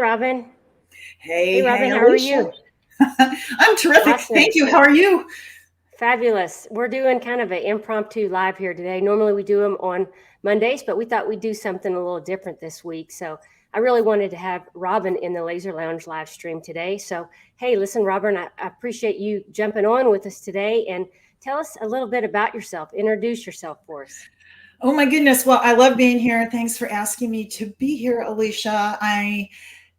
Robin. Hey, Hey, Robin, how are Alicia. you? I'm terrific. Awesome. Thank you. How are you? Fabulous. We're doing kind of an impromptu live here today. Normally we do them on Mondays, but we thought we'd do something a little different this week. So I really wanted to have Robin in the Laser Lounge live stream today. So, hey, listen, Robin, I appreciate you jumping on with us today and tell us a little bit about yourself. Introduce yourself for us. Oh my goodness. Well, I love being here. Thanks for asking me to be here, Alicia. I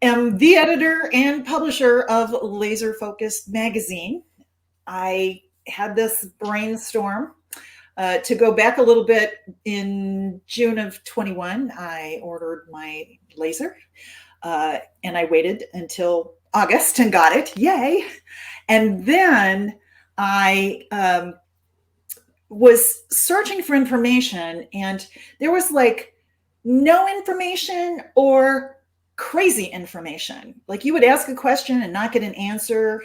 am the editor and publisher of Laser Focused Magazine. I had this brainstorm to go back a little bit in June of 21. I ordered my laser and I waited until August and got it. Yay. And then I was searching for information, and there was like no information or crazy information. Like you would ask a question and not get an answer,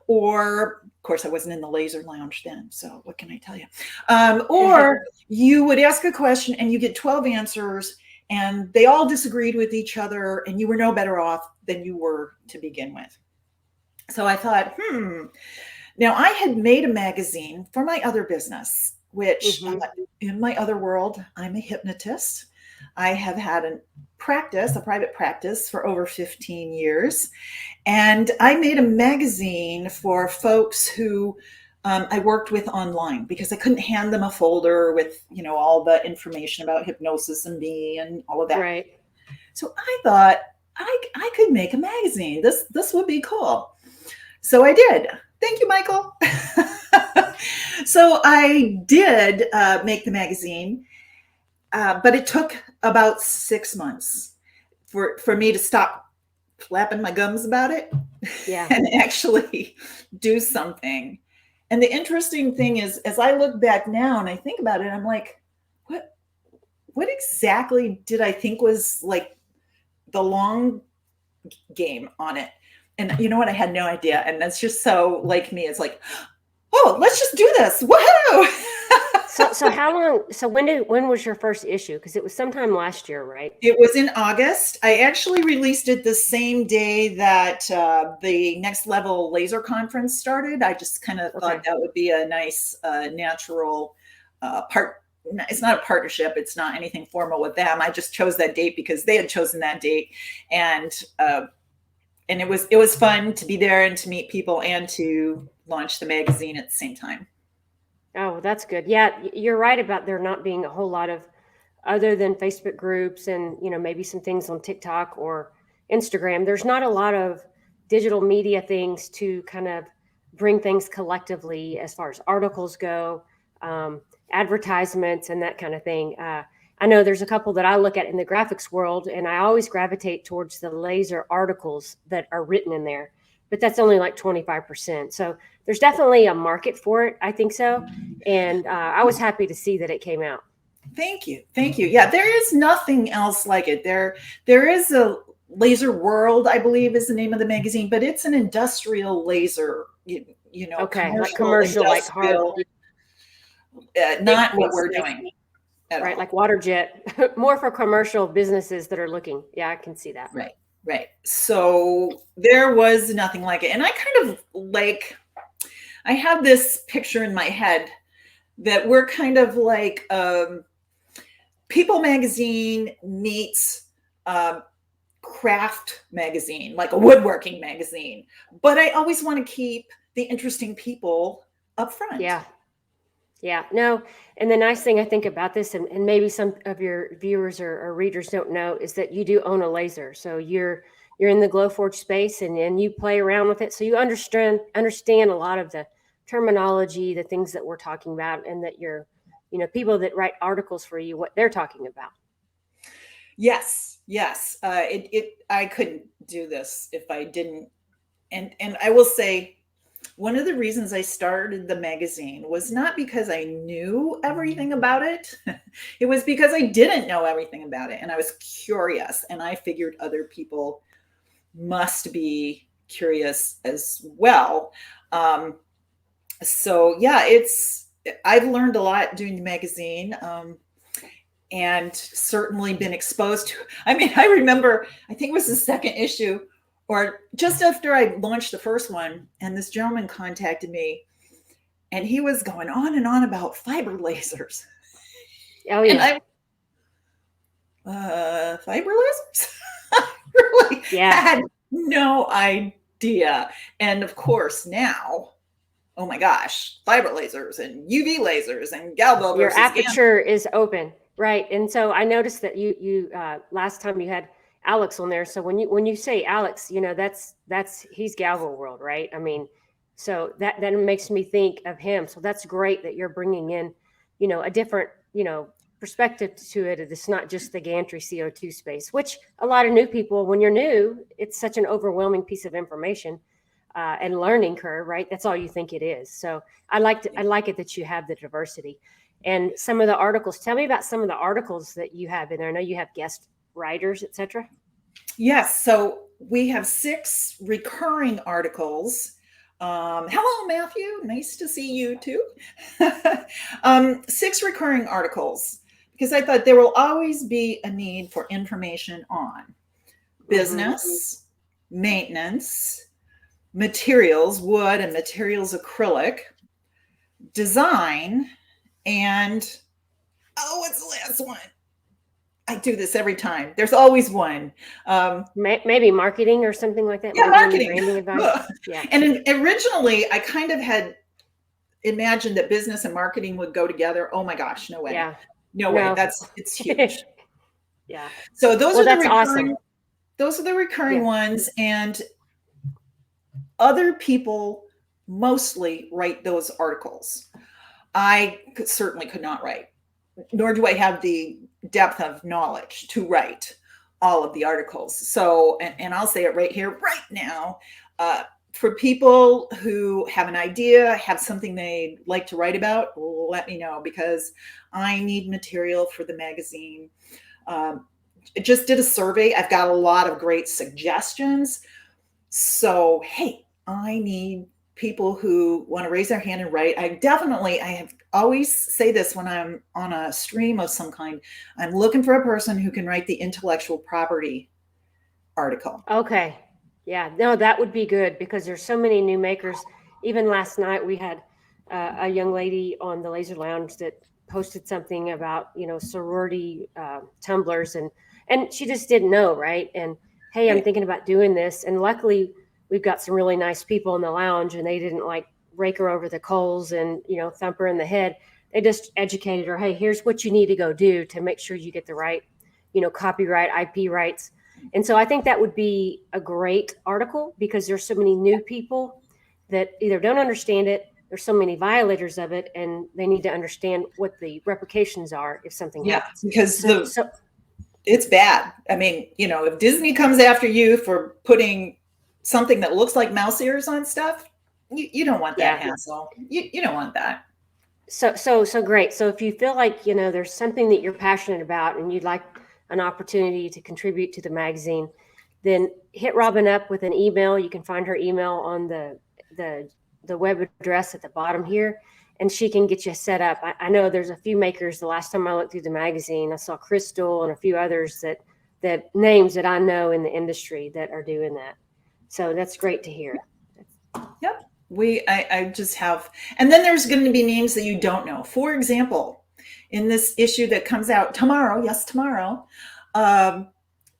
or of course I wasn't in the laser lounge then, so what can I tell you? Or you would ask a question and you get 12 answers and they all disagreed with each other and you were no better off than you were to begin with. So I thought, now I had made a magazine for my other business, which hmm in my other world, I'm a hypnotist. I have had a private practice for over 15 years. And I made a magazine for folks who I worked with online because I couldn't hand them a folder with, all the information about hypnosis and me and all of that. Right. So I thought I could make a magazine. This would be cool. So I did. Thank you, Michael. So I did make the magazine, but it took about 6 months for me to stop flapping my gums about it Yeah. and actually do something. And the interesting thing is, as I look back now and I think about it, I'm like, what exactly did I think was like the long game on it? And you know what? I had no idea. And that's just so like me. It's like, oh, let's just do this. Woohoo! So how long? So when was your first issue? Because it was sometime last year, right? It was in August. I actually released it the same day that the Next Level Laser Conference started. I just kind of thought Okay. that would be a nice, natural part. It's not a partnership. It's not anything formal with them. I just chose that date because they had chosen that date, and it was fun to be there and to meet people and to launch the magazine at the same time. Oh, that's good. Yeah, you're right about there not being a whole lot of other than Facebook groups and, maybe some things on TikTok or Instagram. There's not a lot of digital media things to kind of bring things collectively as far as articles go, advertisements and that kind of thing. I know there's a couple that I look at in the graphics world, and I always gravitate towards the laser articles that are written in there, but that's only like 25%. So there's definitely a market for it. I think so. And I was happy to see that it came out. Thank you. Thank you. Yeah, there is nothing else like it. There is a Laser World, I believe is the name of the magazine, but it's an industrial laser, Okay, like commercial, commercial, like hard, industrial, big not what we're space, doing at right? all. Like water jet, more for commercial businesses that are looking. Yeah, I can see that. Right. Right. So there was nothing like it. And I kind of I have this picture in my head that we're kind of like People Magazine meets um, craft magazine, like a woodworking magazine. But I always want to keep the interesting people up front. Yeah. Yeah, no. And the nice thing I think about this, and maybe some of your viewers or readers don't know, is that you do own a laser. So you're in the Glowforge space and you play around with it. So you understand a lot of the terminology, the things that we're talking about, and that you're, people that write articles for you, what they're talking about. Yes, yes. I couldn't do this if I didn't. And I will say, one of the reasons I started the magazine was not because I knew everything about it. It was because I didn't know everything about it. And I was curious. And I figured other people must be curious as well. So yeah, I've learned a lot doing the magazine. and certainly been exposed to. I mean, I remember, I think it was the second issue, or just after I launched the first one, and this gentleman contacted me, and he was going on and on about fiber lasers. Oh And yeah. Fiber lasers? I really Yeah. had no idea. And of course, now, oh my gosh, fiber lasers and UV lasers and galvo Your versus aperture is open, right? And so I noticed that you last time you had Alex on there. So when you say Alex, that's he's Galvo World, right? I mean, so that makes me think of him. So that's great that you're bringing in, a different perspective to it. It's not just the gantry CO2 space, which a lot of new people, when you're new, it's such an overwhelming piece of information. And learning curve, right? That's all you think it is. So I like it that you have the diversity and some of the articles. Tell me about some of the articles that you have in there. I know you have guest writers, etc. Yes. So we have 6 recurring articles. Hello, Matthew. Nice to see you too. 6 recurring articles, because I thought there will always be a need for information on business, maintenance, materials, wood and materials acrylic, design, and what's the last one? I do this every time. There's always one. Maybe marketing or something like that. Yeah, marketing. Branding advice. Yeah. And originally, I kind of had imagined that business and marketing would go together. Oh my gosh, no way. Yeah. No way. It's huge. Yeah. So those are the recurring. Awesome. Those are the recurring ones, and other people mostly write those articles. I certainly could not write, nor do I have the depth of knowledge to write all of the articles. So, and I'll say it right here, right now, for people who have an idea, have something they'd like to write about, let me know, because I need material for the magazine. Just did a survey. I've got a lot of great suggestions. So, hey, I need people who want to raise their hand and write. I have always say this when I'm on a stream of some kind. I'm looking for a person who can write the intellectual property article. Okay. Yeah, no, that would be good because there's so many new makers. Even last night we had a young lady on the Laser Lounge that posted something about, sorority tumblers and she just didn't know, right? And hey, I'm thinking about doing this. And luckily we've got some really nice people in the lounge and they didn't like rake her over the coals and, thump her in the head. They just educated her. Hey, here's what you need to go do to make sure you get the right, copyright, IP rights. And so I think that would be a great article because there's so many new people that either don't understand it, there's so many violators of it, and they need to understand what the repercussions are if something happens. Because it's bad. I mean, if Disney comes after you for putting something that looks like mouse ears on stuff, you don't want that hassle. You don't want that. So great. So if you feel like, there's something that you're passionate about and you'd like an opportunity to contribute to the magazine, then hit Robin up with an email. You can find her email on the web address at the bottom here, and she can get you set up. I know there's a few makers. The last time I looked through the magazine, I saw Crystal and a few others that names that I know in the industry that are doing that. So that's great to hear. Yep. I just have, and then there's going to be names that you don't know. For example, in this issue that comes out tomorrow,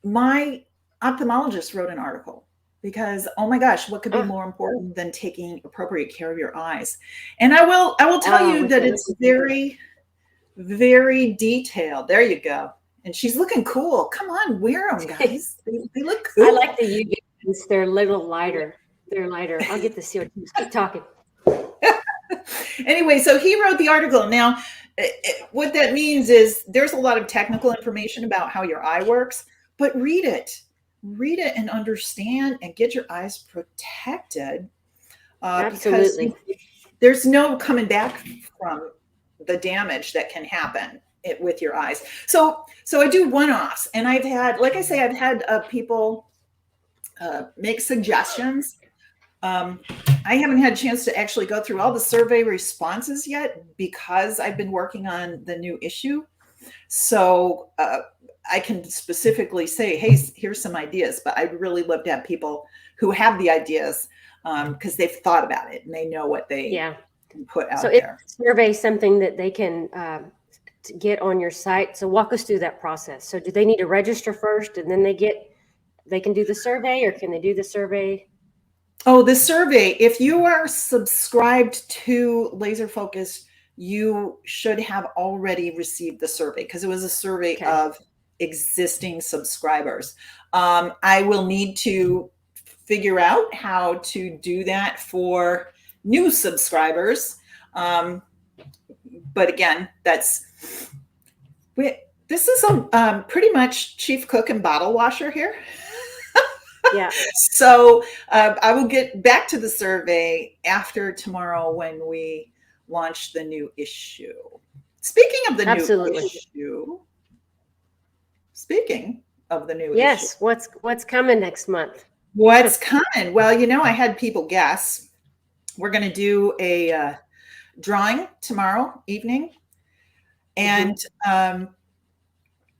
my ophthalmologist wrote an article because, oh my gosh, what could be more important than taking appropriate care of your eyes? And I will tell you that it's very, very detailed. There you go. And she's looking cool. Come on, wear them, guys. They look cool. I like the UVs. They're a little lighter. They're lighter. I'll get the CO2. Keep talking. Anyway, so he wrote the article. Now, what that means is there's a lot of technical information about how your eye works, but read it and understand and get your eyes protected. Absolutely. Because there's no coming back from the damage that can happen with your eyes. So I do one-offs, and I've had, like I say, I've had people make suggestions. I haven't had a chance to actually go through all the survey responses yet because I've been working on the new issue. So I can specifically say, hey, here's some ideas, but I'd really love to have people who have the ideas because they've thought about it and they know what they can put out So is there. the survey something that they can get on your site? So walk us through that process. So do they need to register first and then they can do the survey, or can they do the survey? Oh, the survey, if you are subscribed to Laser Focus, you should have already received the survey because it was a survey of existing subscribers. I will need to figure out how to do that for new subscribers. But again, this is a pretty much chief cook and bottle washer here. Yeah. So I will get back to the survey after tomorrow when we launch the new issue. Speaking of the new issue. Speaking of the new issue. Yes. What's coming next month? What's coming? Well, I had people guess. We're going to do a drawing tomorrow evening. And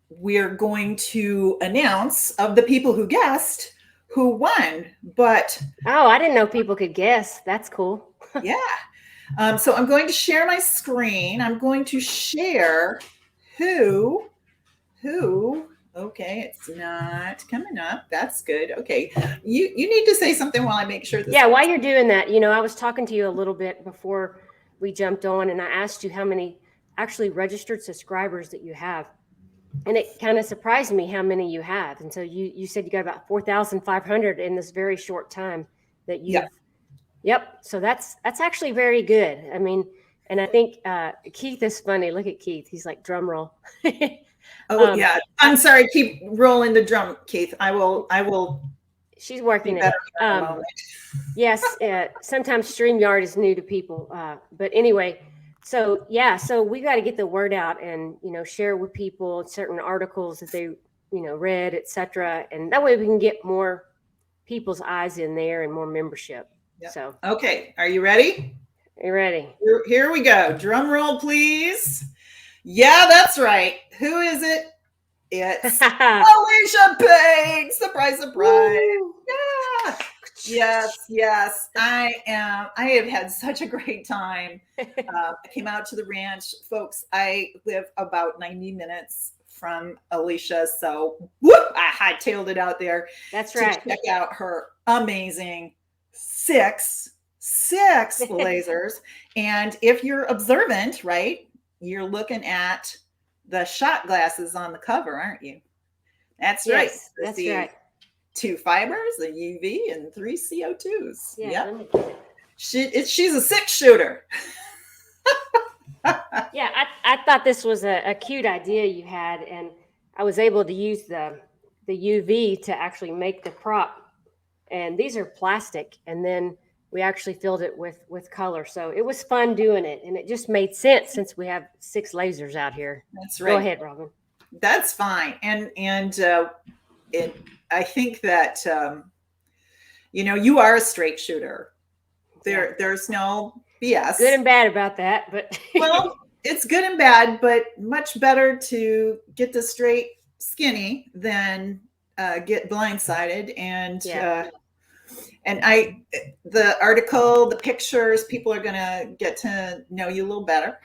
we're going to announce of the people who guessed who won. But I didn't know people could guess. That's cool. Yeah. So I'm going to share my screen. I'm going to share who, okay, it's not coming up. That's good. Okay. You need to say something while I make sure this. Yeah, while you're doing that, I was talking to you a little bit before we jumped on, and I asked you how many actually registered subscribers that you have. And it kind of surprised me how many you have. And so you said you got about 4,500 in this very short time that you've. Yep. So that's actually very good. I mean, and I think Keith is funny. Look at Keith. He's like, drum roll. Yeah. I'm sorry. Keep rolling the drum, Keith. I will. She's working it. Yes. Sometimes StreamYard is new to people. But anyway, so we got to get the word out and, share with people certain articles that they, read, etc. And that way we can get more people's eyes in there and more membership. Yep. So, okay. Are you ready? Are you ready? Here we go. Drum roll, please. Yeah, that's right. Who is it? It's Alicia Payne. Surprise, surprise. Woo. Yeah. Yes. I have had such a great time. I came out to the ranch, folks. I live about 90 minutes from Alicia. So I hightailed it out there. That's right. To check out her amazing six lasers. And if you're observant, right, you're looking at the shot glasses on the cover, aren't you? That's right. That's right. 2 fibers, a UV, and 3 CO2s. Yeah. She's a 6-shooter. Yeah, I thought this was a cute idea you had, and I was able to use the UV to actually make the prop. And these are plastic, and then we actually filled it with color. So it was fun doing it, and it just made sense since we have 6 lasers out here. That's right. Go ahead, Robin. That's fine. And I think that you are a straight shooter. There's no BS. Good and bad about that, but well, it's good and bad, but much better to get the straight skinny than get blindsided. And the article, the pictures, people are going to get to know you a little better.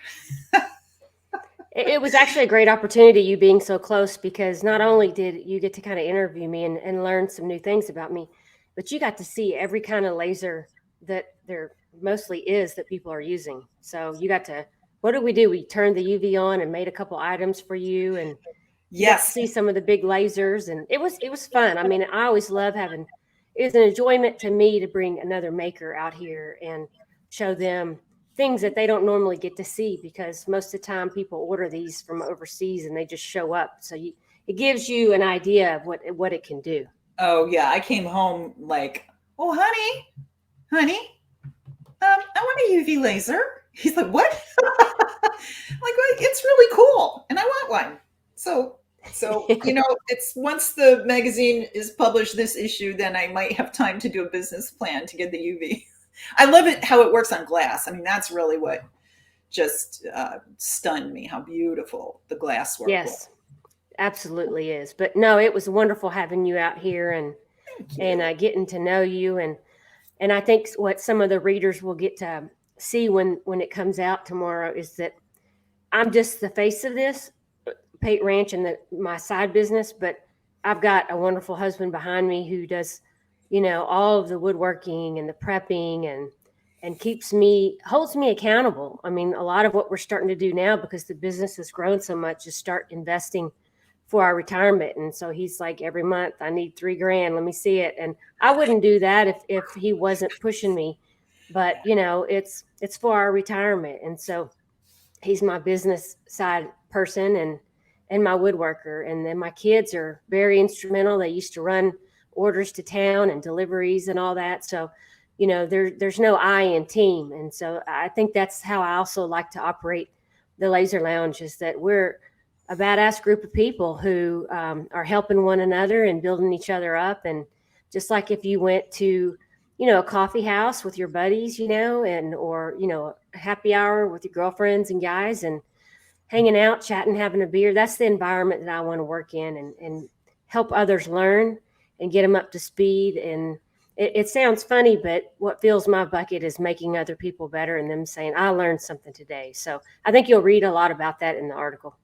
It was actually a great opportunity, you being so close, because not only did you get to kind of interview me and learn some new things about me, but you got to see every kind of laser that there mostly is that people are using. So you got to, what did we do? We turned the UV on and made a couple items for you, and see some of the big lasers, and it was fun. I mean, I always love having. It was an enjoyment to me to bring another maker out here and show them things that they don't normally get to see, because most of the time people order these from overseas and they just show up. So it gives you an idea of what it can do. Oh yeah, I came home like, oh honey, I want a UV laser. He's like, what? Like, it's really cool, and I want one. So it's once the magazine is published, this issue, then I might have time to do a business plan to get the UV. I love it how it works on glass. I mean, that's really what just stunned me how beautiful the glasswork was. Yes, absolutely is. But no, it was wonderful having you out here and Thank you. getting to know you, and I think what some of the readers will get to see when it comes out tomorrow is that I'm just the face of this Pate Ranch and my side business, but I've got a wonderful husband behind me who does, all of the woodworking and the prepping and holds me accountable. I mean, a lot of what we're starting to do now, because the business has grown so much, is start investing for our retirement. And so he's like, every month I need $3,000. Let me see it. And I wouldn't do that if he wasn't pushing me, but it's for our retirement. And so he's my business side person and my woodworker. And then my kids are very instrumental. They used to run orders to town and deliveries and all that. So, there's no I in team. And so I think that's how I also like to operate the Laser Lounge, is that we're a badass group of people who are helping one another and building each other up. And just like if you went to, a coffee house with your buddies, or, a happy hour with your girlfriends and guys and hanging out, chatting, having a beer, that's the environment that I want to work in and help others learn and get them up to speed. And it sounds funny, but what fills my bucket is making other people better and them saying, I learned something today. So I think you'll read a lot about that in the article.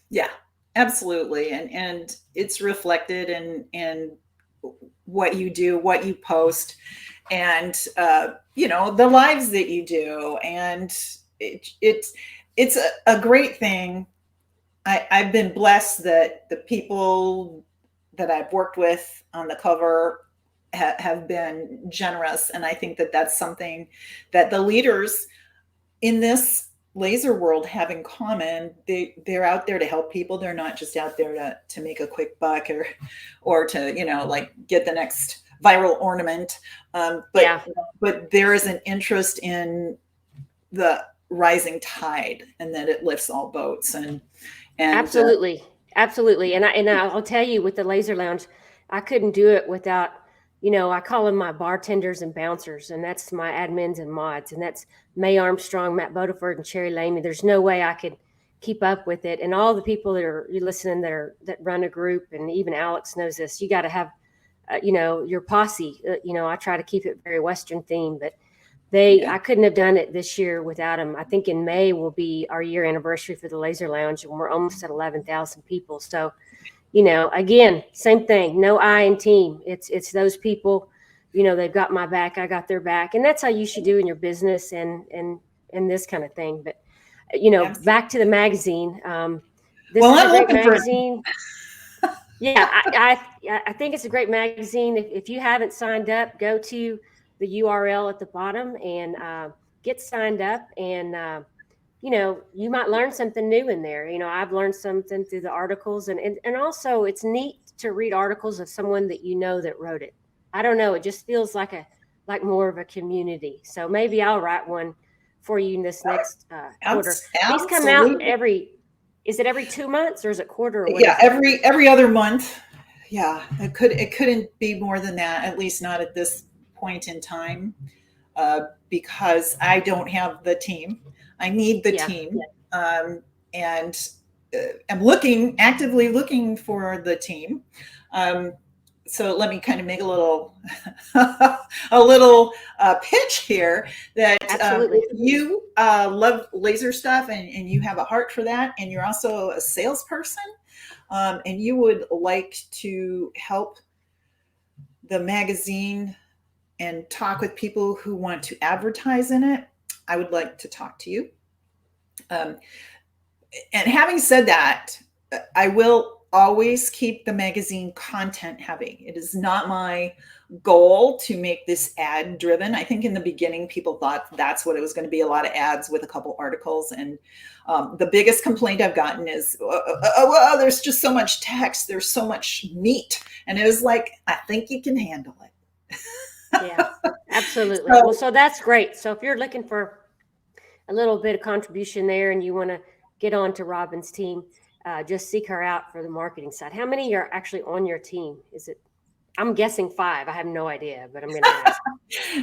Yeah, absolutely. And it's reflected in what you do, what you post, and the lives that you do. And it's a great thing. I've been blessed that the people that I've worked with on the cover have been generous. And I think that that's something that the leaders in this laser world have in common. They're out there to help people. They're not just out there to make a quick buck or to, like get the next viral ornament. But there is an interest in the rising tide and that it lifts all boats. And Absolutely. Absolutely. And I'll tell you, with the Laser Lounge, I couldn't do it without, I call them my bartenders and bouncers, and that's my admins and mods. And that's May Armstrong, Matt Bodiford, and Cherry Lamy. There's no way I could keep up with it. And all the people that are listening that run a group, and even Alex knows this, you got to have, your posse. I try to keep it very Western themed, but I couldn't have done it this year without them. I think in May will be our year anniversary for the Laser Lounge, and we're almost at 11,000 people. So, again, same thing, no I in team. It's those people, they've got my back, I got their back. And that's how you should do in your business and this kind of thing. But, back to the magazine. This is a great magazine. Yeah, I think it's a great magazine. If you haven't signed up, go to the URL at the bottom and get signed up. And, you might learn something new in there. I've learned something through the articles. And also it's neat to read articles of someone that that wrote it. I don't know. It just feels like more of a community. So maybe I'll write one for you in this next quarter. These come out is it every 2 months or is it quarter? Yeah, every other month. Yeah, it couldn't be more than that, at least not at this point in time, because I don't have the team. I need the team. And I'm actively looking for the team. So let me kind of make a little pitch here that if you love laser stuff and you have a heart for that, and you're also a salesperson, and you would like to help the magazine and talk with people who want to advertise in it, I would like to talk to you. And having said that, I will always keep the magazine content heavy. It is not my goal to make this ad driven. I think in the beginning, people thought that's what it was going to be, a lot of ads with a couple articles. And the biggest complaint I've gotten is, there's just so much text. There's so much meat. And it was like, I think you can handle it. Yeah, absolutely. So that's great. So if you're looking for a little bit of contribution there and you want to get on to Robin's team, just seek her out for the marketing side. How many are actually on your team? Is it I'm guessing 5. I have no idea, but I'm going to ask.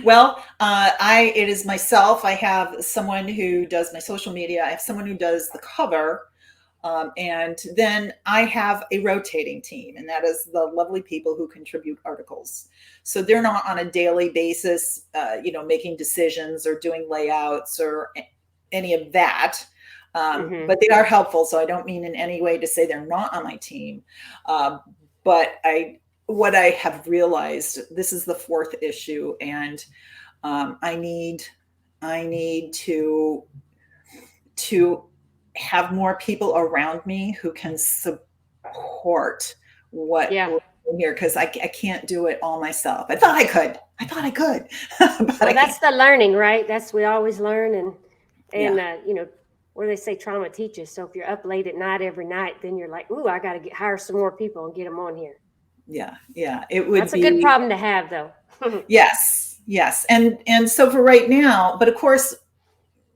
Well, it is myself. I have someone who does my social media. I have someone who does the cover. And then I have a rotating team, and that is the lovely people who contribute articles. So they're not on a daily basis, making decisions or doing layouts or any of that. But they are helpful. So I don't mean in any way to say they're not on my team. But what I have realized, this is the 4th issue, and I need to have more people around me who can support what we're doing here, because I can't do it all myself. I thought I could. But well, that's the learning, right? We always learn, and what do they say? Trauma teaches. So if you're up late at night every night, then you're like, ooh, I got to hire some more people and get them on here. Yeah. It would That's a good problem to have, though. Yes. And so for right now, but of course,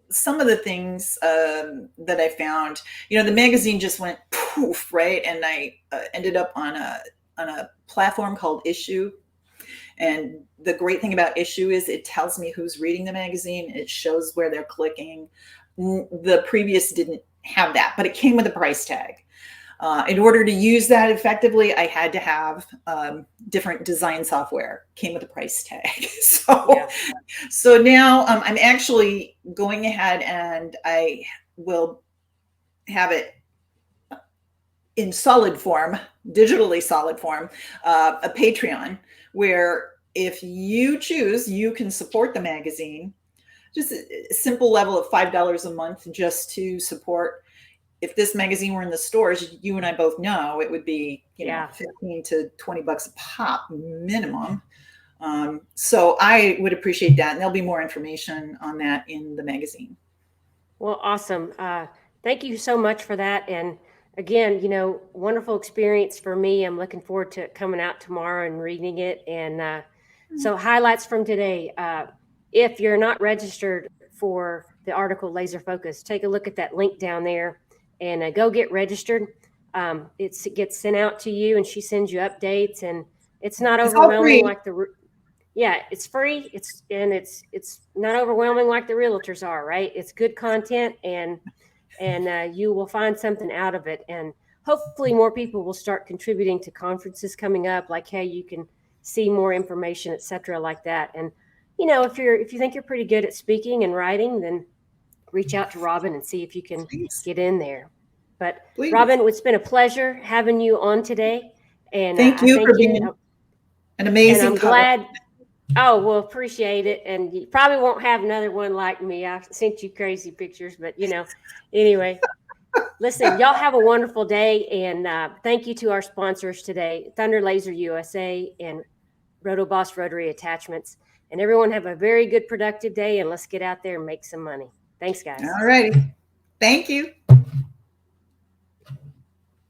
some of the things that I found, the magazine just went poof, right? And I ended up on a platform called Issue. And the great thing about Issue is it tells me who's reading the magazine. It shows where they're clicking. The previous didn't have that, but it came with a price tag. In order to use that effectively, I had to have different design software. Came with a price tag. So now I'm actually going ahead, and I will have it in solid form, digitally solid form, a Patreon, where if you choose, you can support the magazine. Just a simple level of $5 a month just to support. If this magazine were in the stores, you and I both know it would be, 15 to 20 bucks a pop minimum. So I would appreciate that. And there'll be more information on that in the magazine. Well, awesome. Thank you so much for that. And again, wonderful experience for me. I'm looking forward to coming out tomorrow and reading it. And so highlights from today. If you're not registered for the article Laser Focus, take a look at that link down there and go get registered. It gets sent out to you, and she sends you updates, and it's not overwhelming like it's free. It's not overwhelming like the realtors are, right? It's good content, and you will find something out of it. And hopefully more people will start contributing to conferences coming up, like how you can see more information, et cetera, like that. And, if you think you're pretty good at speaking and writing, then reach out to Robin and see if you can get in there. But Robin, it's been a pleasure having you on today. And thank you for being an amazing and I'm glad. Oh, well, appreciate it. And you probably won't have another one like me. I've sent you crazy pictures, but anyway, listen, y'all have a wonderful day. And thank you to our sponsors today, Thunder Laser USA and Rotoboss Rotary Attachments. And everyone have a very good, productive day. And let's get out there and make some money. Thanks, guys. All righty. Thank you.